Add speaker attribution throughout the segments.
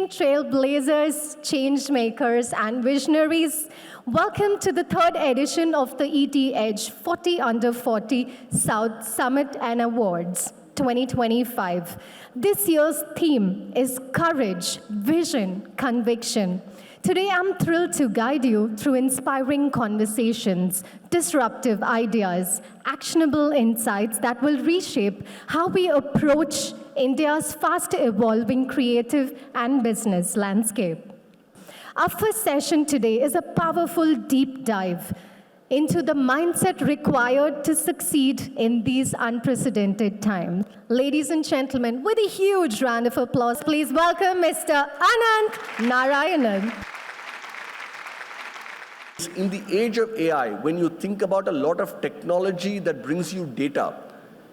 Speaker 1: evening, trailblazers, change makers, and visionaries. Welcome to the third edition of the ET Edge 40 Under 40 South Summit and Awards 2025. This year's theme is courage, vision, conviction. Today, I'm thrilled to guide you through inspiring conversations, disruptive ideas, actionable insights that will reshape how we approach India's fast-evolving creative and business landscape. Our first session today is a powerful deep dive into the mindset required to succeed in these unprecedented times. Ladies and gentlemen, with a huge round of applause, please welcome Mr. Anant Narayanan.
Speaker 2: In the age of AI, when you think about a lot of technology that brings you data,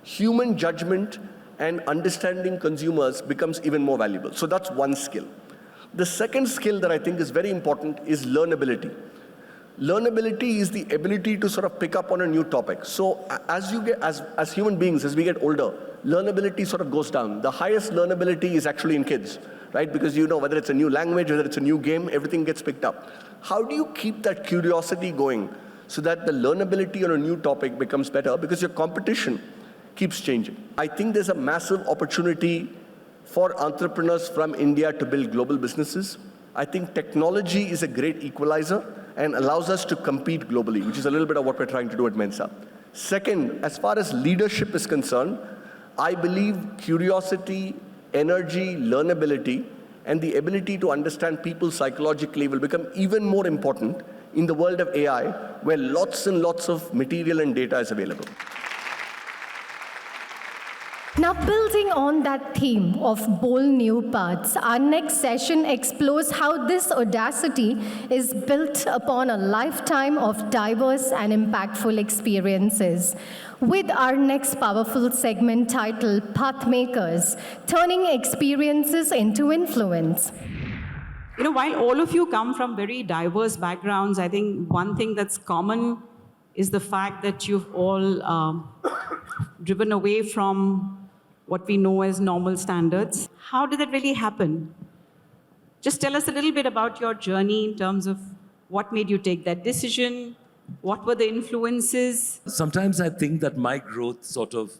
Speaker 2: human judgment and understanding consumers becomes even more valuable. So that's one skill. The second skill that I think is very important is learnability. Learnability is the ability to sort of pick up on a new topic. So as human beings, as we get older, learnability sort of goes down. The highest learnability is actually in kids, right? Because you know, whether it's a new language, whether it's a new game, everything gets picked up. How do you keep that curiosity going so that the learnability on a new topic becomes better? Because your competition keeps changing. I think there's a massive opportunity for entrepreneurs from India to build global businesses. I think technology is a great equalizer and allows us to compete globally, which is a little bit of what we're trying to do at Mensa. Second, as far as leadership is concerned, I believe curiosity, energy, learnability, and the ability to understand people psychologically will become even more important in the world of AI, where lots and lots of material and data is available.
Speaker 1: Now, building on that theme of bold new paths, our next session explores how this audacity is built upon a lifetime of diverse and impactful experiences. With our next powerful segment titled Pathmakers, turning experiences into influence.
Speaker 3: You know, while all of you come from very diverse backgrounds, I think one thing that's common is the fact that you've all driven away from what we know as normal standards. How did that really happen? Just tell us a little bit about your journey in terms of what made you take that decision, what were the influences?
Speaker 4: Sometimes I think that my growth sort of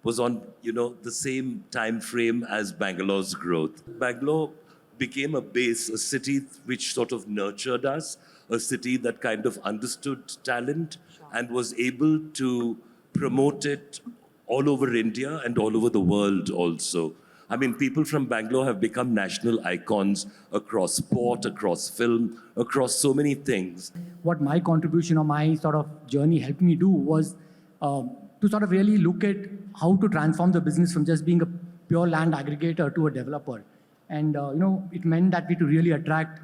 Speaker 4: was on, the same time frame as Bangalore's growth. Bangalore became a base, a city which sort of nurtured us, a city that kind of understood talent and was able to promote it all over India and all over the world also. I mean, people from Bangalore have become national icons across sport, across film, across so many things.
Speaker 5: What my contribution or my sort of journey helped me do was to sort of really look at how to transform the business from just being a pure land aggregator to a developer. And, it meant that we to really attract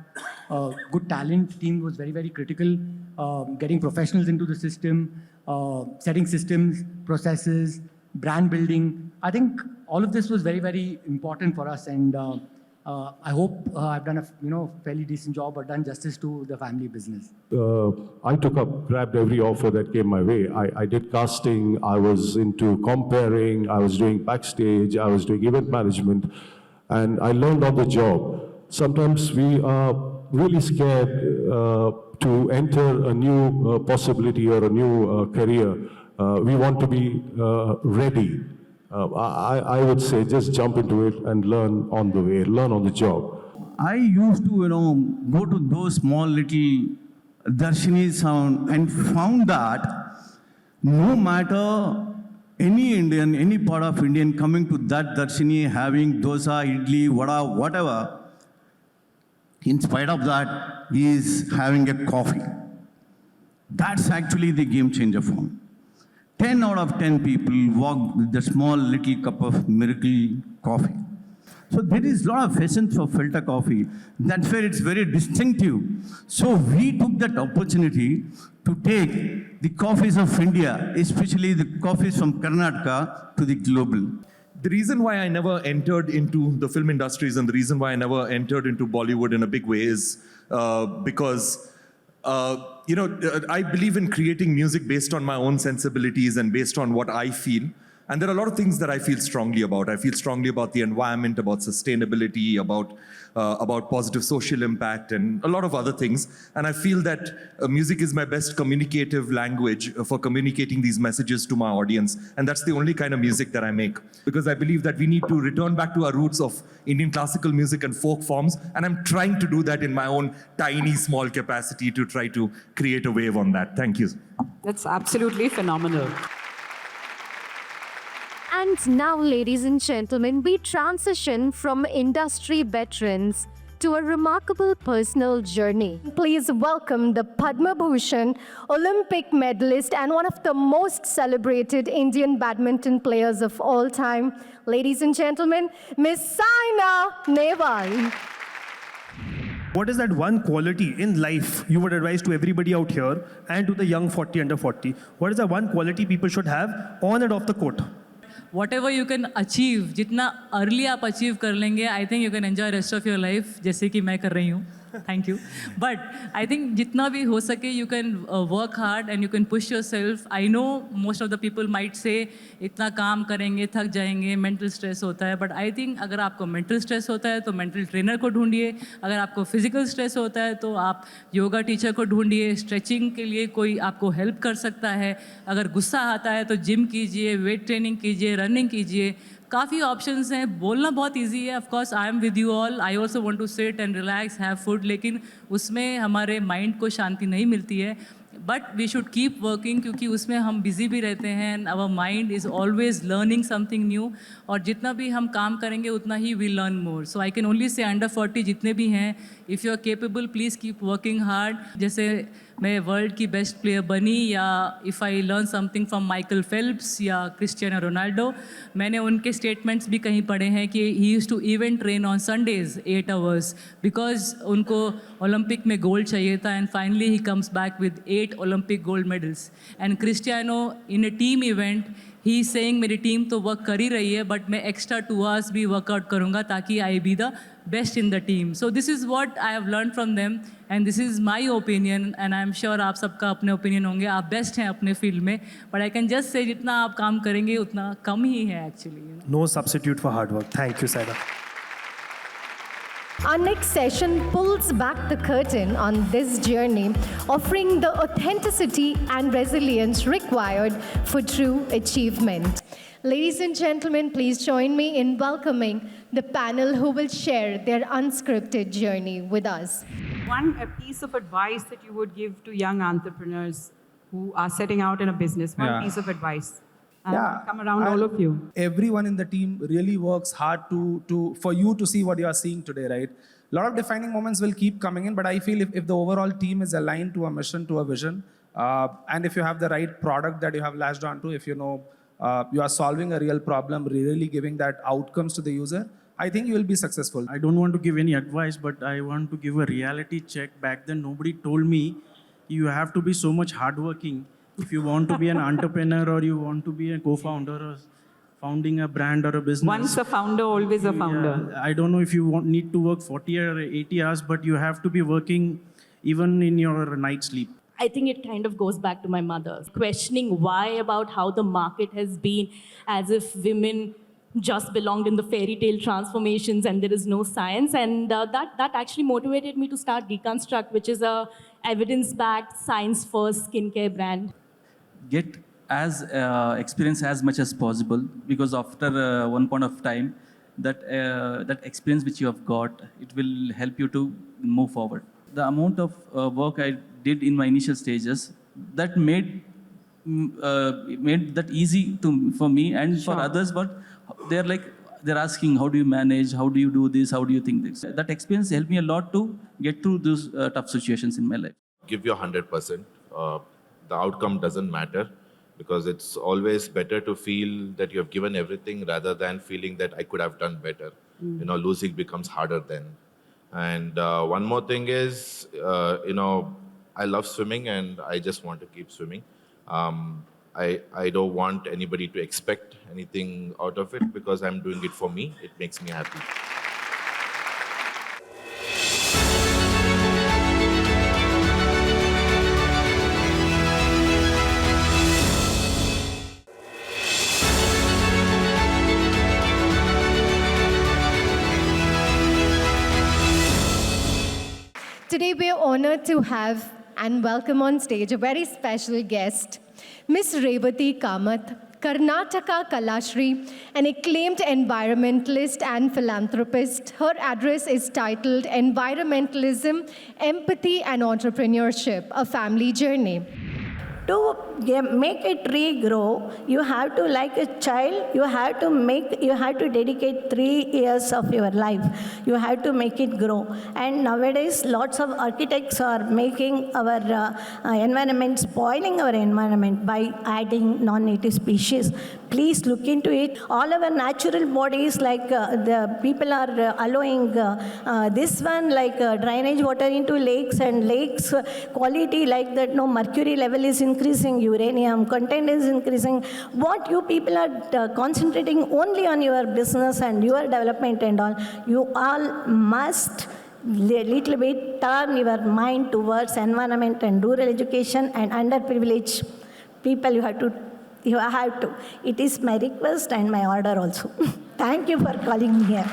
Speaker 5: good talent. Team was very, very critical. Getting professionals into the system, setting systems, processes, brand building. I think all of this was very, very important for us. And I hope I've done a fairly decent job or done justice to the family business.
Speaker 6: I grabbed every offer that came my way. I did casting, I was into comparing, I was doing backstage, I was doing event management, and I learned on the job. Sometimes we are really scared to enter a new possibility or a new career. We want to be ready. I would say just jump into it and learn on the way, learn on the job.
Speaker 7: I used to, go to those small little darshanis and found that no matter any Indian, any part of Indian coming to that darshini, having dosa, idli, vada, whatever, in spite of that, he is having a coffee. That's actually the game changer for me. 10 out of 10 people walk with the small little cup of miracle coffee. So there is a lot of essence for filter coffee. That's where it's very distinctive. So we took that opportunity to take the coffees of India, especially the coffees from Karnataka, to the global.
Speaker 8: The reason why I never entered into the film industries and the reason why I never entered into Bollywood in a big way is because I believe in creating music based on my own sensibilities and based on what I feel. And there are a lot of things that I feel strongly about. I feel strongly about the environment, about sustainability, about positive social impact, and a lot of other things. And I feel that music is my best communicative language for communicating these messages to my audience. And that's the only kind of music that I make. Because I believe that we need to return back to our roots of Indian classical music and folk forms. And I'm trying to do that in my own tiny, small capacity to try to create a wave on that. Thank you.
Speaker 3: That's absolutely phenomenal.
Speaker 9: And now, ladies and gentlemen, we transition from industry veterans to a remarkable personal journey.
Speaker 1: Please welcome the Padma Bhushan Olympic medalist and one of the most celebrated Indian badminton players of all time. Ladies and gentlemen, Miss Saina Nehwal.
Speaker 10: What is that one quality in life you would advise to everybody out here and to the young 40 under 40? What is the one quality people should have on and off the court?
Speaker 11: Whatever you can achieve, जितना early आप achieve कर लेंगे, I think you can enjoy rest of your life, जैसे कि मैं कर रही हूँ. Thank you. But I think जितना भी हो सके, you can work hard and you can push yourself. I know most of the people might say, इतना काम करेंगे, थक जाएंगे, mental stress होता है. But I think अगर आपको mental stress होता है, तो mental trainer को ढूंढिए. अगर आपको physical stress होता है, तो आप योगा टीचर को ढूंढिए. Stretching के लिए कोई आपको help कर सकता है. अगर गुस्सा आता है, तो gym कीजिए, weight training कीजिए, running कीजिए. काफ़ी ऑप्शंस हैं. बोलना बहुत ईजी है. Of course I am with you all. I also want to sit and relax, have food, लेकिन उसमें हमारे माइंड को शांति नहीं मिलती है. But we should keep working, क्योंकि उसमें हम बिजी भी रहते हैं and our mind is always learning something new. और जितना भी हम काम करेंगे उतना ही we learn more. So I can only say under 40 जितने भी हैं, if you are capable, please keep working hard. जैसे मैं वर्ल्ड की बेस्ट प्लेयर बनी, या if I learn something from Michael Phelps या क्रिस्टियानो रोनाल्डो, मैंने उनके स्टेटमेंट्स भी कहीं पढ़े हैं कि he used to even train on Sundays 8 hours because उनको ओलंपिक में गोल्ड चाहिए था. And finally he comes back with 8 Olympic gold medals. And Cristiano in a team event, he is saying मेरी टीम तो वर्क कर ही रही है, but मैं एक्स्ट्रा 2 hours भी वर्कआउट करूँगा ताकि I be the best in the team. So this is what I have learn from them and this is my opinion. And I am sure आप सबका अपने ओपिनियन होंगे. आप बेस्ट हैं अपने फील्ड में, but I can just say जितना आप काम करेंगे उतना कम ही है actually.
Speaker 10: No substitute for hard work. Thank you, Saina.
Speaker 1: Our next session pulls back the curtain on this journey, offering the authenticity and resilience required for true achievement. Ladies and gentlemen, please join me in welcoming the panel who will share their unscripted journey with us.
Speaker 3: A piece of advice that you would give to young entrepreneurs who are setting out in a business. One piece of advice. Come around all of you.
Speaker 12: Everyone in the team really works hard for you to see what you are seeing today, right? A lot of defining moments will keep coming in, but I feel if the overall team is aligned to a mission, to a vision, and if you have the right product that you have latched onto, if you know you are solving a real problem, really giving that outcomes to the user, I think you will be successful.
Speaker 13: I don't want to give any advice, but I want to give a reality check. Back then, nobody told me you have to be so much hardworking if you want to be an entrepreneur or you want to be a co-founder or founding a brand or a business.
Speaker 3: Once a founder, always a founder.
Speaker 13: I don't know if you need to work 40 or 80 hours, but you have to be working even in your night sleep.
Speaker 14: I think it kind of goes back to my mother, questioning why about how the market has been as if women just belonged in the fairy tale transformations and there is no science. And that actually motivated me to start Deconstruct, which is a evidence-backed, science-first skincare brand.
Speaker 15: Get as experience as much as possible, because after one point of time, that experience which you have got, it will help you to move forward. The amount of work I did in my initial stages, that made that easy for me and for others, but they're asking, how do you manage, how do you do this, how do you think this? That experience helped me a lot to get through those tough situations in my life.
Speaker 16: Give your 100%. The outcome doesn't matter, because it's always better to feel that you have given everything rather than feeling that I could have done better. You know, losing becomes harder then. And one more thing is, I love swimming and I just want to keep swimming. I don't want anybody to expect anything out of it, because I'm doing it for me. It makes me happy.
Speaker 1: Today we are honored to have and welcome on stage a very special guest, Ms. Revati Kamath, Karnataka Kalashri, an acclaimed environmentalist and philanthropist. Her address is titled Environmentalism, Empathy and Entrepreneurship, a Family Journey.
Speaker 17: To make a tree grow, you have to, like a child, you have to dedicate 3 years of your life. You have to make it grow. And nowadays, lots of architects are making our environment, spoiling our environment by adding non-native species. Please look into it. All our natural bodies, like the people are allowing this one, like drainage water into lakes, and lakes quality like that, no mercury level is increasing, uranium content is increasing. What you people are concentrating only on your business and your development and all, you all must little bit turn your mind towards environment and rural education and underprivileged people. You have to. It is my request and my order also. Thank you for calling me here.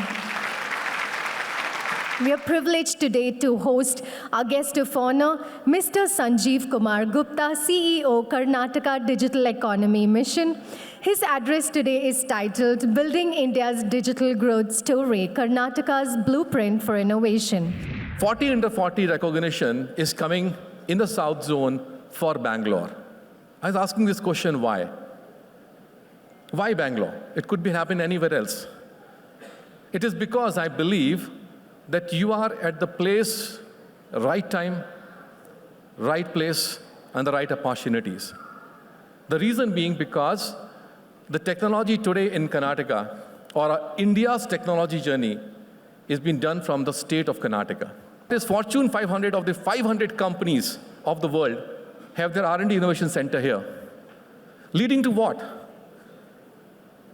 Speaker 1: We are privileged today to host our guest of honor, Mr. Sanjeev Kumar Gupta, CEO, Karnataka Digital Economy Mission. His address today is titled Building India's Digital Growth Story, Karnataka's Blueprint for Innovation.
Speaker 18: 40 under 40 recognition is coming in the South Zone for Bangalore. I was asking this question, why? Why Bangalore? It could be happening anywhere else. It is because I believe that you are at the place, right time, right place, and the right opportunities. The reason being because the technology today in Karnataka, or India's technology journey, is being done from the state of Karnataka. This Fortune 500 of the 500 companies of the world have their R&D Innovation Center here. Leading to what?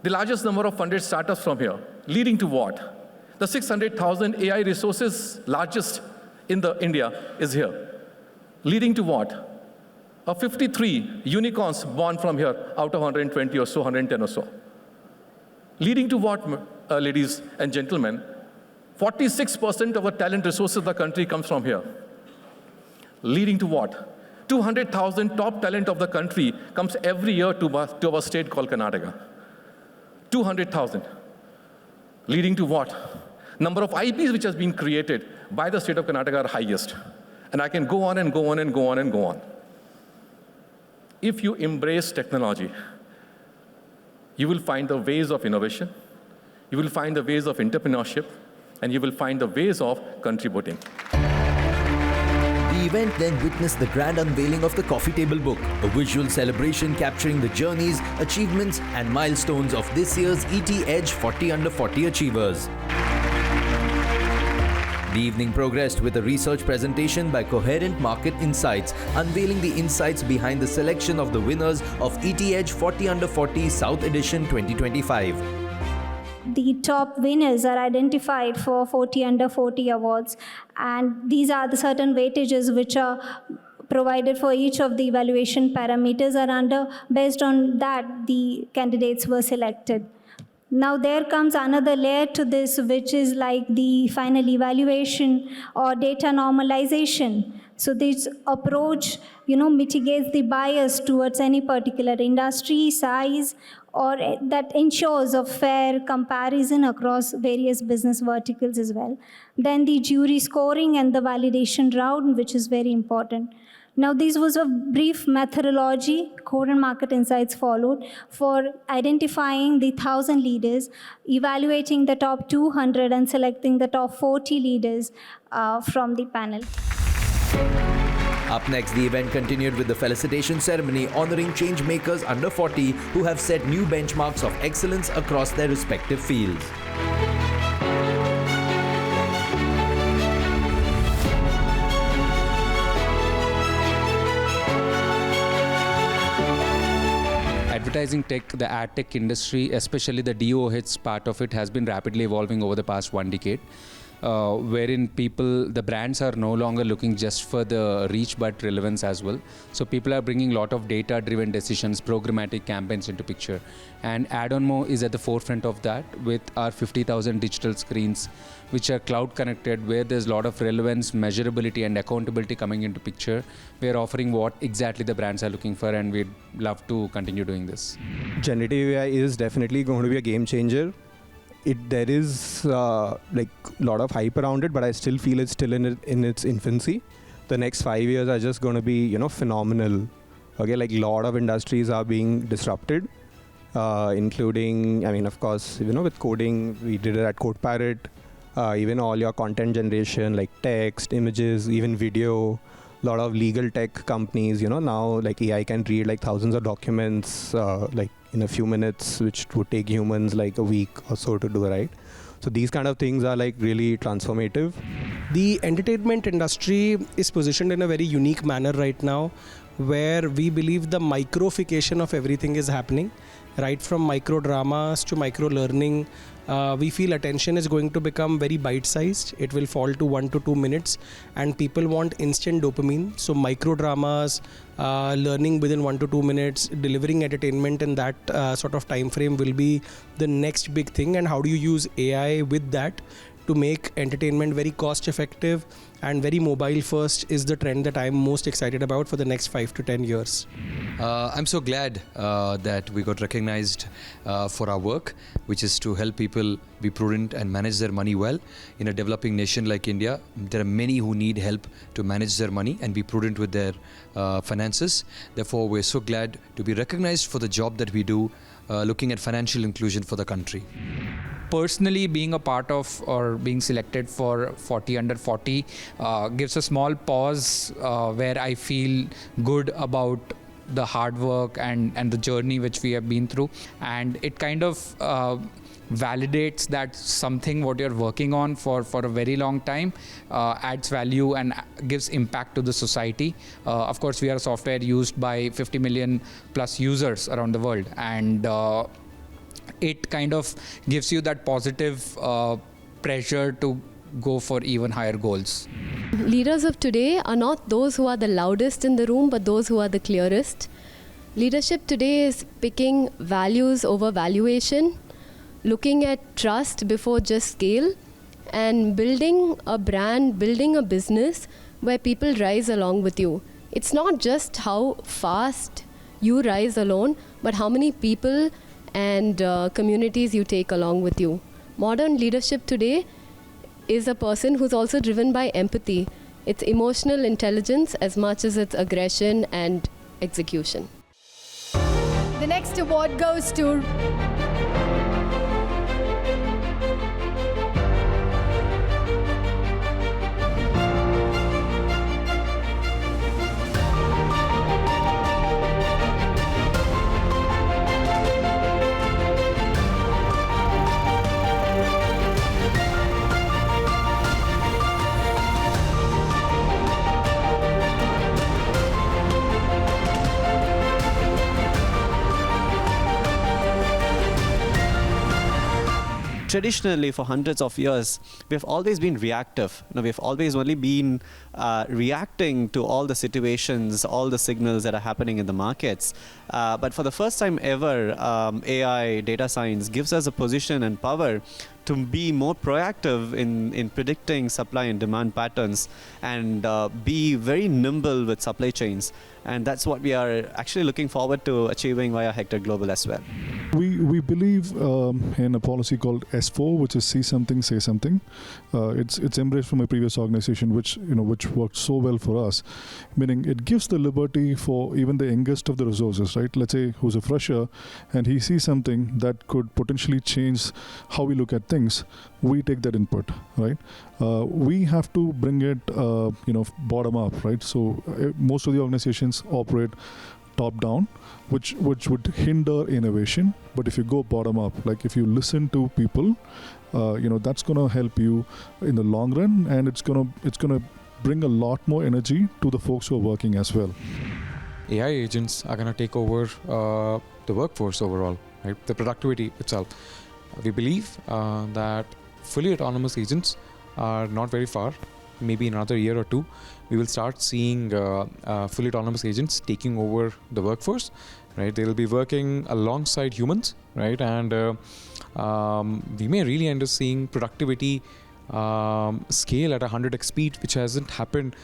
Speaker 18: The largest number of funded startups from here. Leading to what? The 600,000 AI resources, largest in India, is here. Leading to what? 53 unicorns born from here out of 120 or so, 110 or so. Leading to what, ladies and gentlemen? 46% of our talent resources of the country comes from here. Leading to what? 200,000 top talent of the country comes every year to our state called Karnataka. 200,000. Leading to what? Number of IPs which has been created by the state of Karnataka are highest. And I can go on and go on and go on and go on. If you embrace technology, you will find the ways of innovation, you will find the ways of entrepreneurship, and you will find the ways of contributing.
Speaker 19: The event then witnessed the grand unveiling of the Coffee Table Book, a visual celebration capturing the journeys, achievements, and milestones of this year's ET Edge 40 Under 40 Achievers. The evening progressed with a research presentation by Coherent Market Insights, unveiling the insights behind the selection of the winners of ET Edge 40 Under 40 South Edition 2025.
Speaker 20: The top winners are identified for 40 Under 40 awards, and these are the certain weightages which are provided for each of the evaluation parameters, and based on that the candidates were selected. Now there comes another layer to this, which is like the final evaluation or data normalization. So this approach, mitigates the bias towards any particular industry, size, or that ensures a fair comparison across various business verticals as well. Then the jury scoring and the validation round, which is very important. Now, this was a brief methodology Coherent Market Insights followed for identifying the 1,000 leaders, evaluating the top 200, and selecting the top 40 leaders from the panel.
Speaker 19: Up next, the event continued with the Felicitation ceremony honoring change makers under 40 who have set new benchmarks of excellence across their respective fields.
Speaker 21: Advertising tech, the ad tech industry, especially the DOH part of it, has been rapidly evolving over the past 1 decade. wherein the brands are no longer looking just for the reach but relevance as well. So people are bringing a lot of data-driven decisions, programmatic campaigns into picture. And Add-on-Mo is at the forefront of that with our 50,000 digital screens, which are cloud connected, where there's a lot of relevance, measurability and accountability coming into picture. We're offering what exactly the brands are looking for, and we'd love to continue doing this.
Speaker 2: Generative AI is definitely going to be a game changer. There is like a lot of hype around it, but I still feel it's still in its infancy. The next 5 years are just going to be, phenomenal. Okay, like a lot of industries are being disrupted, including, of course, with coding, we did it at CodeParrot. Even all your content generation, like text, images, even video. A lot of legal tech companies, now like AI can read like thousands of documents, like in a few minutes, which would take humans like a week or so to do, right? So these kind of things are like really transformative.
Speaker 22: The entertainment industry is positioned in a very unique manner right now, where we believe the microfication of everything is happening, right from micro dramas to micro learning. We feel attention is going to become very bite-sized. It will fall to 1 to 2 minutes, and people want instant dopamine. So micro dramas, learning within 1 to 2 minutes, delivering entertainment in that sort of time frame will be the next big thing. And how do you use AI with that to make entertainment very cost effective and very mobile first is the trend that I'm most excited about for the next 5 to 10 years.
Speaker 23: I'm so glad that we got recognized for our work, which is to help people be prudent and manage their money well. In a developing nation like India, there are many who need help to manage their money and be prudent with their finances. Therefore, we're so glad to be recognized for the job that we do, looking at financial inclusion for the country.
Speaker 24: Personally, being a part of or being selected for 40 under 40 gives a small pause where I feel good about the hard work and the journey which we have been through, and it kind of validates that something what you're working on for a very long time adds value and gives impact to the society. Of course, we are a software used by 50 million plus users around the world, and it kind of gives you that positive pressure to go for even higher goals.
Speaker 25: Leaders of today are not those who are the loudest in the room, but those who are the clearest. Leadership today is picking values over valuation, looking at trust before just scale, and building a brand, building a business where people rise along with you. It's not just how fast you rise alone, but how many people and communities you take along with you. Modern leadership today is a person who's also driven by empathy. It's emotional intelligence as much as it's aggression and execution.
Speaker 1: The next award goes to
Speaker 26: traditionally, for hundreds of years, we've always been reactive. We've always only been reacting to all the situations, all the signals that are happening in the markets. But for the first time ever, AI, data science gives us a position and power to be more proactive in predicting supply and demand patterns and be very nimble with supply chains. And that's what we are actually looking forward to achieving via Hector Global as well.
Speaker 27: We believe in a policy called S4, which is see something, say something. It's embraced from a previous organization, which worked so well for us. Meaning, it gives the liberty for even the youngest of the resources, right? Let's say who's a fresher, and he sees something that could potentially change how we look at things. We take that input, right? We have to bring it, bottom up, right? So most of the organizations operate top down, which would hinder innovation. But if you go bottom up, like if you listen to people, that's going to help you in the long run, and it's going to bring a lot more energy to the folks who are working as well.
Speaker 21: AI agents are going to take over the workforce overall, right? The productivity itself. We believe that fully autonomous agents are not very far. Maybe in another year or two, we will start seeing fully autonomous agents taking over the workforce, right? They will be working alongside humans, right? And we may really end up seeing productivity scale at 100x speed, which hasn't happened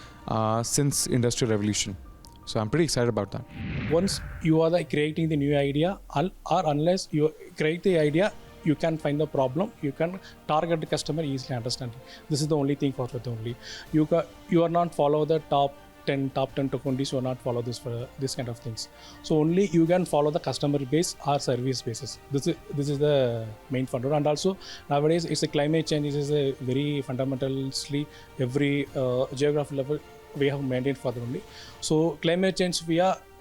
Speaker 21: since Industrial Revolution. So I'm pretty excited about that.
Speaker 4: Once you are creating the new idea, or unless you create the idea, you can find the problem, you can target the customer easily understand. This is the only thing for it only. You are not follow the top 10 companies, you are not follow this for this kind of things. So only you can follow the customer base or service basis. This is the main fundamental. And also nowadays it's a climate change. This is a very fundamentally every geographic level we have maintained for them only. So climate change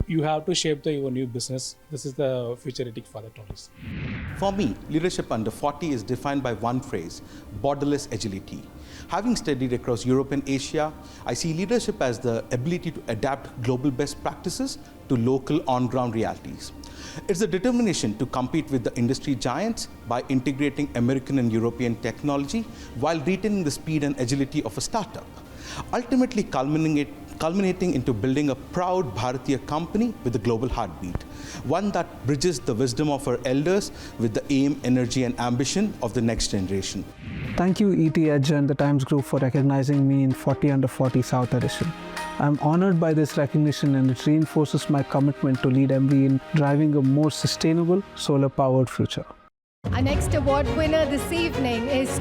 Speaker 4: you have to shape your new business. This is the futuristic for that only.
Speaker 5: For me, leadership under 40 is defined by one phrase: borderless agility. Having studied across Europe and Asia, I see leadership as the ability to adapt global best practices to local on-ground realities. It's the determination to compete with the industry giants by integrating American and European technology while retaining the speed and agility of a startup, ultimately culminating into building a proud Bharatiya company with a global heartbeat, one that bridges the wisdom of our elders with the aim, energy, and ambition of the next generation.
Speaker 6: Thank you, ET Edge and the Times Group, for recognizing me in 40 Under 40 South Edition. I'm honored by this recognition, and it reinforces my commitment to lead MV in driving a more sustainable, solar-powered future.
Speaker 1: Our next award winner this evening is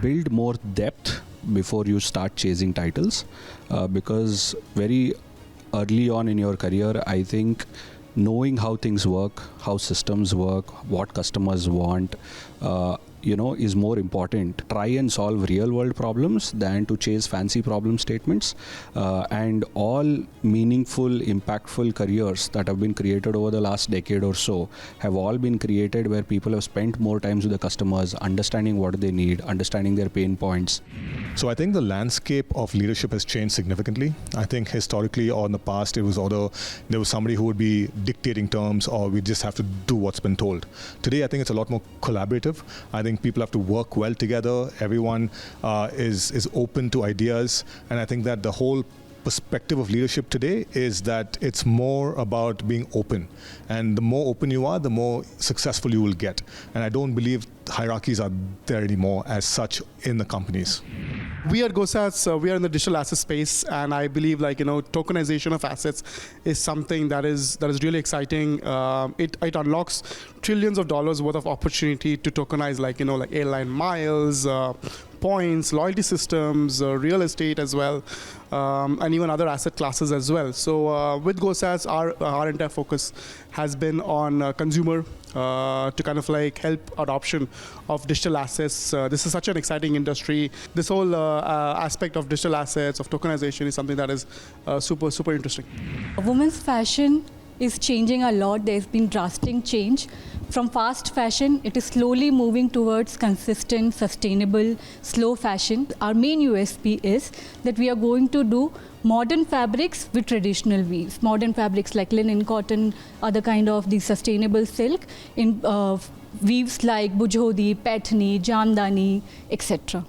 Speaker 7: build more depth before you start chasing titles, because very early on in your career, I think knowing how things work, how systems work, what customers want, is more important. Try and solve real world problems than to chase fancy problem statements. And all meaningful, impactful careers that have been created over the last decade or so have all been created where people have spent more time with the customers, understanding what they need, understanding their pain points.
Speaker 27: So I think the landscape of leadership has changed significantly. I think historically or in the past, it was either there was somebody who would be dictating terms, or we just have to do what's been told. Today, I think it's a lot more collaborative. I think people have to work well together. Everyone is open to ideas. And I think that the whole perspective of leadership today is that it's more about being open. And the more open you are, the more successful you will get. And I don't believe hierarchies are there anymore as such in the companies.
Speaker 8: We at GoSats, we are in the digital asset space, and I believe tokenization of assets is something that is really exciting. It unlocks trillions of dollars worth of opportunity to tokenize like airline miles, points, loyalty systems, real estate as well, and even other asset classes as well. So with GoSats, our entire focus has been on consumer to kind of help adoption of digital assets. This is such an exciting industry. This whole aspect of digital assets, of tokenization, is something that is super, super interesting.
Speaker 9: Women's fashion is changing a lot. There's been drastic change. From fast fashion, it is slowly moving towards consistent, sustainable, slow fashion. Our main USP is that we are going to do modern fabrics with traditional weaves. Modern fabrics like linen, cotton, other kind of the sustainable silk in weaves like bujhodi, pathni, jamdani, etc.